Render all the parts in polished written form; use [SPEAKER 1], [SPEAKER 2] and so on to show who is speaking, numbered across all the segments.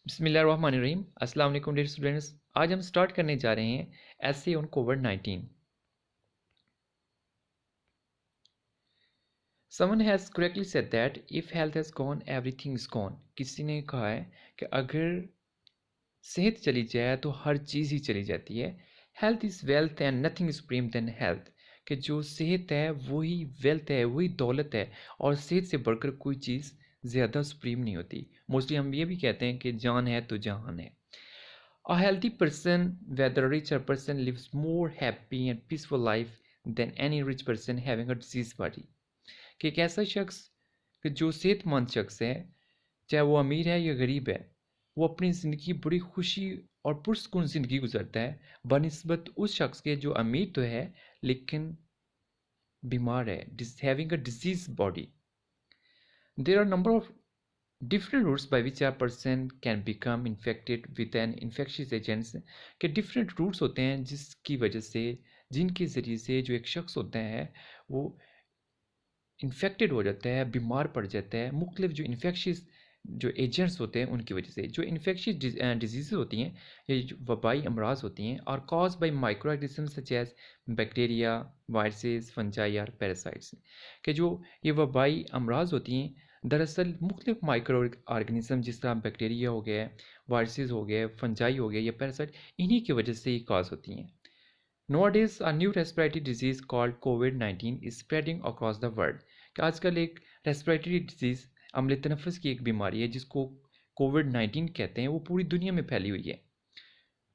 [SPEAKER 1] बिस्मिल्लाहिर्रहमानिर्रहीम। अस्सलाम वालेकुम डियर स्टूडेंट्स। आज हम स्टार्ट करने जा रहे हैं essay on covid. Someone has correctly said that if health has gone everything is gone. किसी ने कहा है कि अगर सेहत चली जाए तो हर चीज़ ही चली जाती है। Health is wealth and nothing is supreme than health. कि जो सेहत है वही वेल्थ है, वही दौलत है, और सेहत से बढ़कर कोई चीज़ ज़्यादा सुप्रीम नहीं होती। मोस्टली हम ये भी कहते हैं कि जान है तो जहान है। A healthy person, whether a richer person, lives more happy and peaceful life than any rich person having a disease body। कि एक ऐसा शख्स कि जो सेहतमंद शख्स है, चाहे वो अमीर है या गरीब है, वो अपनी ज़िंदगी बड़ी खुशी और पुरस्कून ज़िंदगी गुजरता है बनिस्बत उस शख्स के जो अमीर तो है लेकिन बीमार है, having a disease body. There are number of different routes by which a person can become infected with an infectious agents। के different routes होते हैं जिसकी वजह से, जिनके ज़रिए से जो एक शख्स होता है वो इन्फेक्टेड हो जाता है, बीमार पड़ जाता है मुख्तलिफ जो इन्फेक्शियस जो एजेंट्स होते हैं उनकी वजह से। जो इन्फेक्शियस डिजीज़ होती हैं, ये जो वबाई अमराज होती हैं, और cause by micro organism such as bacteria, viruses, fungi और पैरासाइट्स। कि जो ये वबाई अमराज होती हैं दरअसल मुख्तलिफ माइक्रो ऑर्गेनिज्म जिस तरह बैक्टीरिया हो गया, वायरसेस हो गए, फंजाई हो गए या पैरासाइट, इन्हीं की वजह से ये कॉज होती हैं। Nowadays, a new respiratory disease called COVID-19 is spreading across the world। कि आजकल एक रेस्पिरेटरी डिजीज़ अम्ल तनफ़ुस की एक बीमारी है जिसको कोविड-19 कहते हैं, वो पूरी दुनिया में फैली हुई है।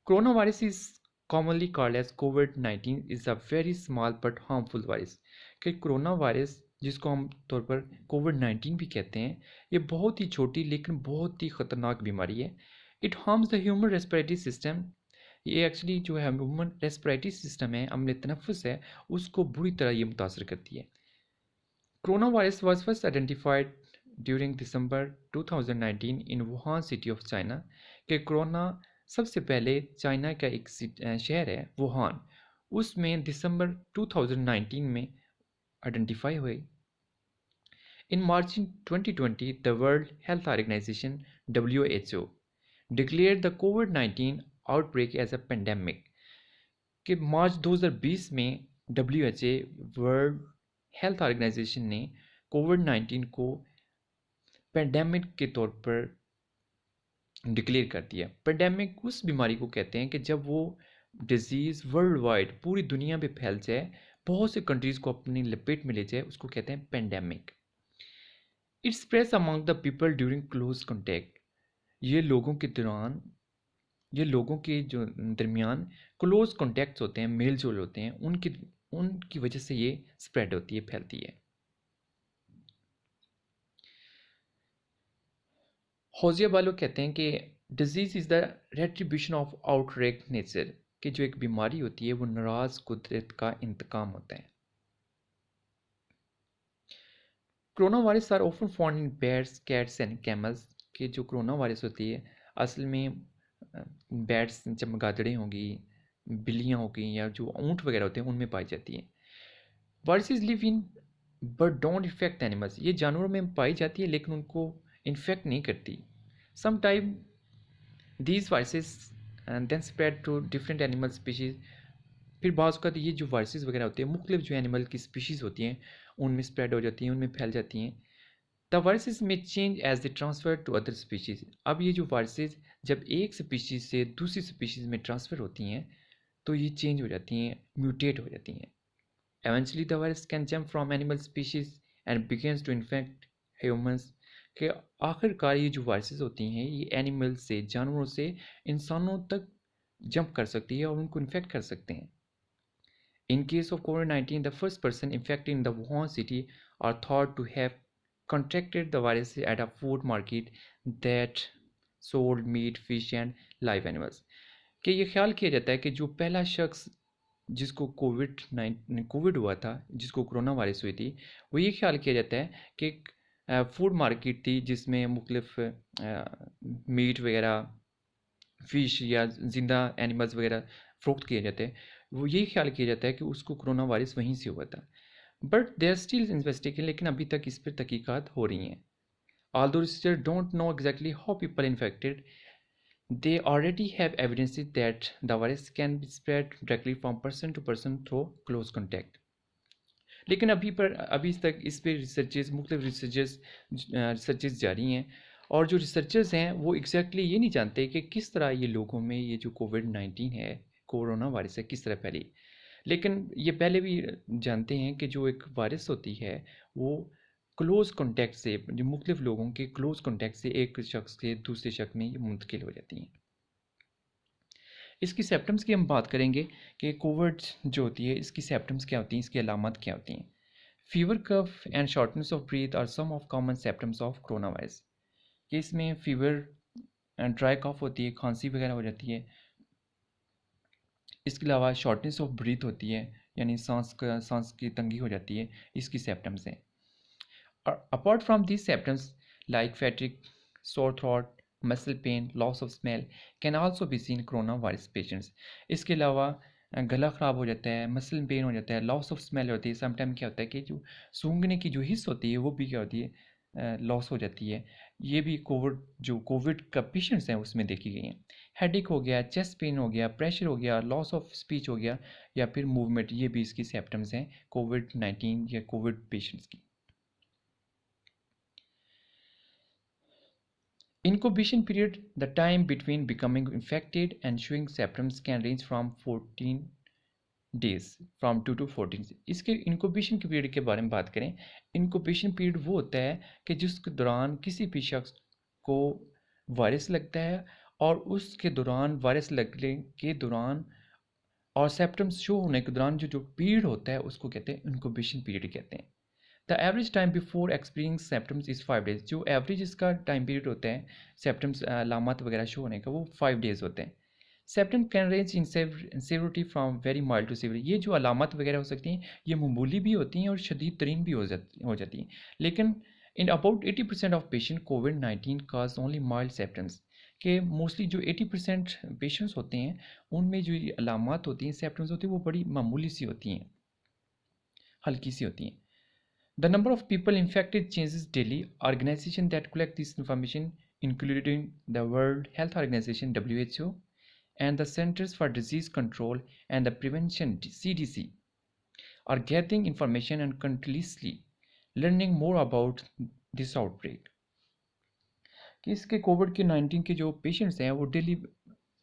[SPEAKER 1] Corona virus is commonly called as कोविड-19 is a very small but harmful virus. कि कोरोना वायरस जिसको हम तौर पर कोविड-19 भी कहते हैं, ये बहुत ही छोटी लेकिन बहुत ही ख़तरनाक बीमारी है। It harms the human respiratory system. ये एक्चुअली जो है ह्यूमन रेस्पिरेटरी सिस्टम है, अम्ल तनफ़ुस है, उसको बुरी तरह ये मुतासर करती है। Corona virus was first identified during December 2019 in Wuhan city of China. कि कोरोना सबसे पहले चाइना का एक शहर है वुहान, उसमें दिसंबर 2019 में आइडेंटिफाई हुई। In March 2020 the World Health Organization WHO declare the कोविड-19 आउटब्रेक एज अ पेंडेमिक। कि मार्च 2020 में WHO वर्ल्ड हेल्थ ऑर्गेनाइजेशन ने कोविड-19 को पेंडेमिक के तौर पर डिक्लेयर कर दिया। पेंडेमिक उस बीमारी को कहते हैं कि जब वो डिजीज़ वर्ल्ड वाइड पूरी दुनिया में फैल जाए, बहुत से कंट्रीज़ को अपनी लपेट में ले जाए, उसको कहते हैं pandemic. It spreads among the people during close contact. ये लोगों के दौरान, ये लोगों के जो दरमियान क्लोज कॉन्टैक्ट्स होते हैं, मेल जोल होते हैं, उनकी वजह से ये स्प्रेड होती है, फैलती है। हौजिया बालो कहते हैं कि disease is the retribution of outraged nature. कि जो एक बीमारी होती है वो नाराज़ कुदरत का इंतकाम होता है। Corona virus are often found in bats, cats and camels. कि जो कोरोना वायरस होती है असल में बैट्स, चमगादड़ें होंगी, बिल्लियाँ हो गई, या जो ऊँट वगैरह होते हैं उनमें पाई जाती हैं। Viruses live in but don't effect animals. ये जानवरों में पाई जाती है लेकिन उनको इन्फेक्ट नहीं करती। Some time these viruses and then spread to different animal species. फिर बाज़ औक़ात ये जो वायरसेस वगैरह होते हैं मुख्तलिफ जो एनिमल की स्पीशीज़ होती हैं उनमें स्प्रेड हो जाती हैं, उनमें फैल जाती हैं। The viruses may change as the transfer to other species. अब ये जो वायरसेस जब एक स्पीशीज़ से दूसरी स्पीशीज़ में ट्रांसफ़र होती हैं तो ये चेंज हो जाती हैं, म्यूटेट हो जाती हैं। Eventually, the virus can jump from animal species and begins to infect humans। के आखिरकार ये जो वायरसेस होती हैं ये एनिमल से, जानवरों से इंसानों तक जंप कर सकती है और उनको इन्फेक्ट कर सकते हैं। In case of COVID-19, the first person infected in the Wuhan city are thought to have contracted the virus at a food market that sold meat, fish and live animals। कि ये ख्याल किया जाता है कि जो पहला शख्स जिसको कोविड हुआ था, जिसको कोरोना वायरस हुई थी, वो ये ख्याल किया जाता है कि एक फूड मार्केट थी जिसमें मुख्तलिफ मीट वगैरह, फ़िश या ज़िंदा एनिमल्स वगैरह फ़रोख्त किए जाते हैं। वो यही ख्याल किया जाता है कि उसको कोरोना वायरस वहीं से हुआ था। But they are still investigating. लेकिन अभी तक इस पर तहकीकात हो रही हैं। Although researchers don't know exactly how people infected, They already have evidences that the virus can be spread directly from person to person through close contact. लेकिन अभी तक इस पे मुख्तलिफ रिसर्चेस जारी हैं, और जो रिसर्चर्स हैं वो एग्जैक्टली ये नहीं जानते कि किस तरह ये लोगों में ये जो कोविड-19 है, कोरोना वायरस है, किस तरह फैली। लेकिन ये पहले भी जानते हैं कि जो एक वायरस होती है वो क्लोज़ कॉन्टैक्ट से, जो मुख्तलिफ लोगों के क्लोज़ कॉन्टैक्ट से एक शख्स से दूसरे शख्स में ये मुंतकिल हो जाती हैं। इसकी सिम्पटम्स की हम बात करेंगे कि कोविड जो होती है इसकी सिम्पटम्स क्या होती हैं, इसकी अलामत क्या होती हैं। Fever, cough and shortness of breath are some of common symptoms of corona virus. कि इसमें फीवर, ड्राई कफ होती है, खांसी वगैरह हो जाती है। इसके अलावा शॉर्टनेस ऑफ ब्रीथ होती है, यानी सांस की तंगी हो जाती है, इसकी सिम्पटम्स हैं। Apart from these symptoms like fatigue, sore throat, muscle pain, loss of smell can also be seen in coronavirus patients. इसके अलावा गला ख़राब हो जाता है, मसल पेन हो जाता है, लॉस ऑफ स्मेल होती है। समटाइम क्या होता है कि जो सूंघने की जो हिस्स होती है वो भी क्या होती है, लॉस हो जाती है। ये भी कोविड का पेशेंट्स हैं उसमें देखी गई हैं। हेडेक हो गया, चेस्ट पेन हो गया, प्रेशर हो गया, लॉस ऑफ स्पीच हो गया, या फिर मूवमेंट, ये भी इसकी सिम्पटम्स हैं कोविड-19 या कोविड पेशेंट्स की। Incubation period, the time between becoming infected and showing symptoms can range from 14 days, from 2 to 14 days. इसके इंक्यूबेशन के पीरियड के बारे में बात करें, इंक्यूबेशन पीरियड वो होता है कि जिसके दौरान किसी भी शख्स को वायरस लगता है, और उसके दौरान वायरस लगने के दौरान और सिम्पटम्स शो होने के दौरान जो पीरियड होता है उसको कहते हैं इंक्यूबेशन पीरियड कहते हैं। The average time before experience symptoms is 5 days. जो एवरेज इसका टाइम पीरियड होता है सिम्पटम्स अलामत वगैरह शो होने का, वो 5 डेज होते हैं। Symptom can range in severity from very mild to severe. ये जो अलामत वगैरह हो सकती हैं ये मामूली भी होती हैं और शदीद तरीन भी हो जाती हैं। लेकिन in about 80% of patient covid cause only mild symptoms. के मोस्टली जो 80% पेशेंट्स होते हैं उनमें जो ये अलामत होती हैं, सिम्पटम्स होती हैं, वो बड़ी मामूली सी होती हैं, हल्की सी होती हैं। The number of people infected changes daily. Organizations that collect this information, including the World Health Organization (WHO) and the Centers for Disease Control and the Prevention (CDC), are gathering information and continuously learning more about this outbreak. कि इसके Covid के 19 के जो patients हैं वो daily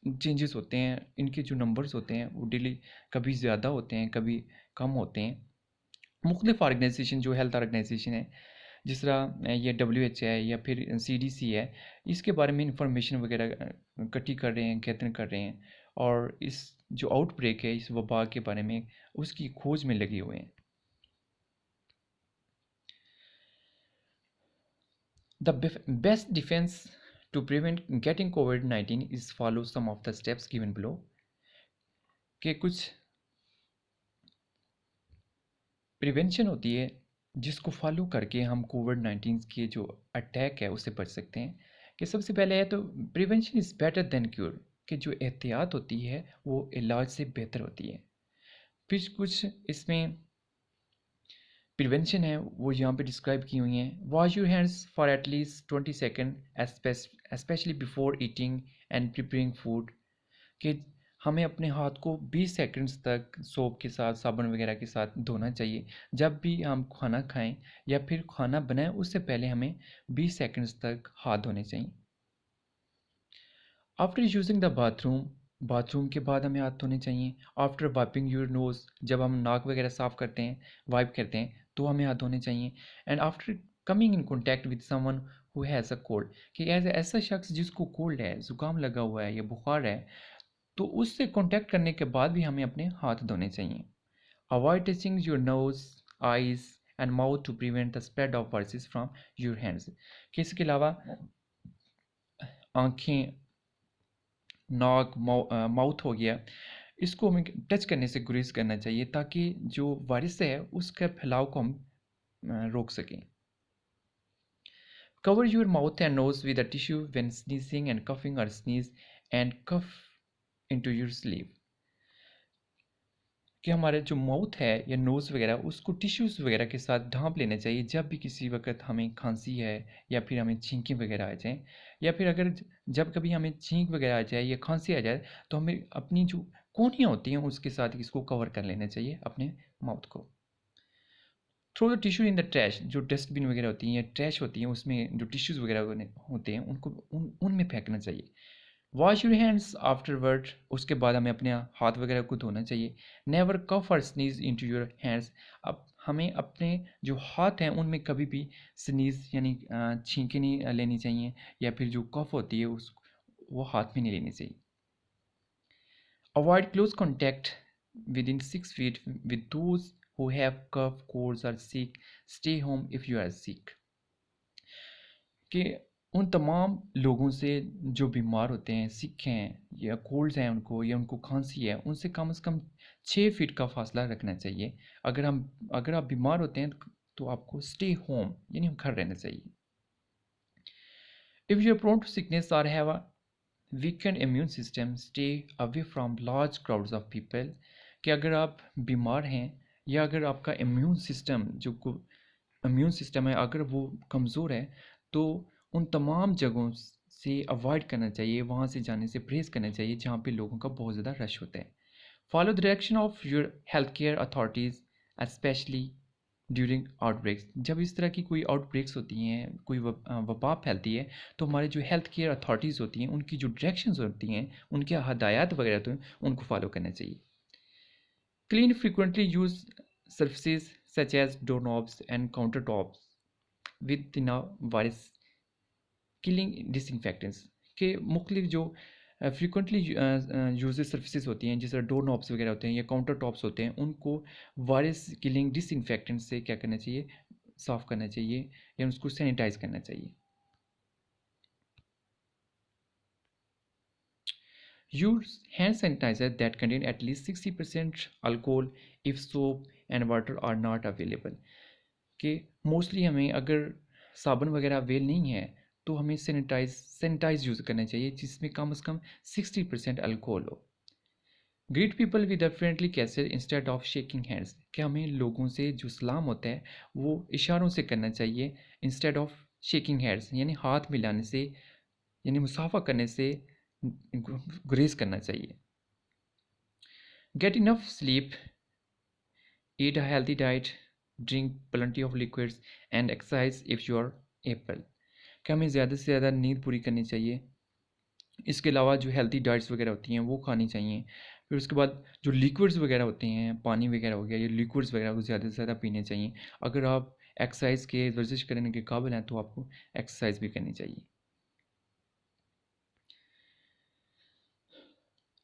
[SPEAKER 1] changes होते हैं, इनके जो नंबर्स होते हैं वो डेली कभी ज़्यादा होते हैं, कभी कम होते हैं। मुख्तलिफ ऑर्गेनाइजेशन जो हेल्थ ऑर्गेनाइजेशन है, जिस तरह ये WHO है या फिर CDC है, इसके बारे में इंफॉर्मेशन वगैरह इकट्ठी कर रहे हैं, गैदर कर रहे हैं, और इस जो आउटब्रेक है, इस वबा के बारे में उसकी खोज में लगे हुए हैं। The best defense to prevent getting COVID-19 is follow some of the steps given below. कि कुछ प्रिवेंशन होती है जिसको फॉलो करके हम कोविड-19 के जो अटैक है उससे बच सकते हैं। कि सबसे पहले है तो prevention is better than cure. कि जो एहतियात होती है वो इलाज से बेहतर होती है। फिर कुछ इसमें प्रिवेंशन है वो यहाँ पे डिस्क्राइब की हुई हैं। Wash your hands for at least 20 second specially before eating and preparing food. कि हमें अपने हाथ को 20 सेकंड्स तक सोप के साथ, साबुन वगैरह के साथ धोना चाहिए जब भी हम खाना खाएं या फिर खाना बनाएं, उससे पहले हमें 20 सेकंड्स तक हाथ धोने चाहिए। आफ्टर यूजिंग द बाथरूम के बाद हमें हाथ धोने चाहिए। आफ्टर वाइपिंग योर नोज़, जब हम नाक वगैरह साफ़ करते हैं, वाइप करते हैं, तो हमें हाथ धोने चाहिए। And after coming in contact with someone who has a cold. कि ऐसा शख्स जिसको कोल्ड है, ज़ुकाम लगा हुआ है या बुखार है, तो उससे कॉन्टैक्ट करने के बाद भी हमें अपने हाथ धोने चाहिए। Avoid touching your nose, eyes and mouth to prevent the spread of viruses from your hands. कि इसके अलावा आँखें, नाक, माउथ हो गया, इसको हमें टच करने से गुरेज करना चाहिए ताकि जो वायरस है उसके फैलाव को हम रोक सकें। Cover your mouth and nose with a tissue when sneezing and coughing, or sneeze and cough into your sleeve। कि हमारे जो माउथ है या नोज़ वगैरह उसको टिश्यूज़ वगैरह के साथ ढाँप लेना चाहिए जब भी किसी वक़्त हमें खांसी है या फिर हमें छींकें वगैरह आ जाएँ। या फिर अगर जब कभी हमें छींक वगैरह आ जाए या खांसी आ जाए तो हमें अपनी जो कोहनियाँ होती हैं उसके साथ इसको कवर कर लेना चाहिए अपने माउथ को। Throw the tissue in the trash, जो डस्टबिन वगैरह होती हैं या ट्रैश होती हैं उसमें जो टिश्यूज़ वगैरह होते हैं उनको उनमें फेंकना चाहिए। वॉश योर हैंड्स आफ्टरवर्ड, उसके बाद हमें अपने हाथ वगैरह को धोना चाहिए। नेवर कफ और स्नीज इनटू योर हैंड्स, अब हमें अपने जो हाथ हैं उनमें कभी भी स्नीज यानी छींके नहीं लेनी चाहिए, या फिर जो कफ होती है उस वो हाथ में नहीं लेनी चाहिए। Avoid close contact with in 6 feet with those who have cough, colds or sick. Stay home if you are sick. कि उन तमाम लोगों से जो बीमार होते हैं, सिक हैं या कोल्ड हैं उनको या उनको खांसी है, उनसे कम से कम 6 फीट का फासला रखना चाहिए। अगर आप बीमार होते हैं तो आपको स्टे होम यानी घर रहना चाहिए। If you are prone to sickness और have a weakened immune system, stay away from large crowds of people, कि अगर आप बीमार हैं या अगर आपका इम्यून सिस्टम है अगर वो कमज़ोर है तो उन तमाम जगहों से अवॉइड करना चाहिए, वहाँ से जाने से परहेज़ करना चाहिए जहाँ पे लोगों का बहुत ज़्यादा रश होता है। Follow the direction of your health care authorities specially during outbreaks, जब इस तरह की कोई आउटब्रेक्स होती हैं, कोई वबा फैलती है तो हमारे जो हेल्थ केयर अथॉरिटीज़ होती हैं उनकी जो डायरेक्शंस होती हैं, उनके हदायत वगैरह होते हैं उनको फॉलो करना चाहिए। Clean frequently use surfaces such as doorknobs and countertops with virus killing disinfectants, के मुख्तलिफ जो फ्रीक्वेंटली यूज सर्फिसेज होती हैं जैसे डोर नॉब्स वगैरह होते हैं या काउंटर टॉप्स होते हैं, उनको वायरस किलिंग डिसइंफेक्टेंट से क्या करना चाहिए, साफ़ करना चाहिए या उसको सैनिटाइज करना चाहिए। Use hand sanitiser that contain at least 60% alcohol if soap and water are not available, कि मोस्टली हमें अगर साबुन वगैरह अवेल नहीं है तो हमें सैनिटाइज यूज़ करना चाहिए जिसमें कम से कम 60% अल्कोहल हो। Greet people with a friendly gesture instead of shaking hands, कि हमें लोगों से जो सलाम होता है वो इशारों से करना चाहिए इंस्टेड ऑफ शेकिंग हैंड्स, यानी हाथ मिलाने से यानी मुसाफा करने से गुरेज करना चाहिए। Get enough sleep, eat a healthy diet, drink plenty of liquids and exercise if you are able, कि हमें ज़्यादा से ज़्यादा नींद पूरी करनी चाहिए। इसके अलावा जो हेल्थी डाइट्स वगैरह होती हैं वो खानी चाहिए। फिर उसके बाद जो लिक्विड्स वगैरह होते हैं, पानी वगैरह हो गया, ये लिक्विड्स वगैरह को ज़्यादा से ज़्यादा पीने चाहिए। अगर आप एक्सरसाइज के वर्जिश करने के काबिल हैं तो आपको एक्सरसाइज भी करनी चाहिए।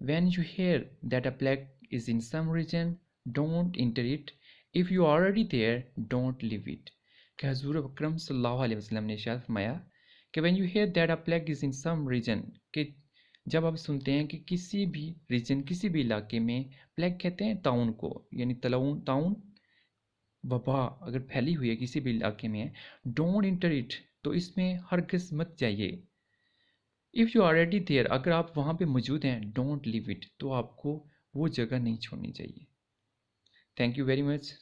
[SPEAKER 1] when you hear that a plague is in some region, don't enter it. If you are already there, don't leave it. कि हज़ूर अकरम सल्लल्लाहु अलैहि वसल्लम ने इरशाद फरमाया कि when you hear that a plague is in some region, कि जब आप सुनते हैं कि किसी भी रीजन किसी भी इलाके में, प्लेग कहते हैं ताउन को, यानी ताउन वबा अगर फैली हुई है किसी भी इलाके में, डोंट इंटर इट, तो इसमें हरगिज़ मत जाइए। इफ़ यू ऑलरेडी देयर, अगर आप वहाँ पे मौजूद हैं, डोंट लीव इट, तो आपको वो जगह नहीं छोड़नी चाहिए। Thank you very much.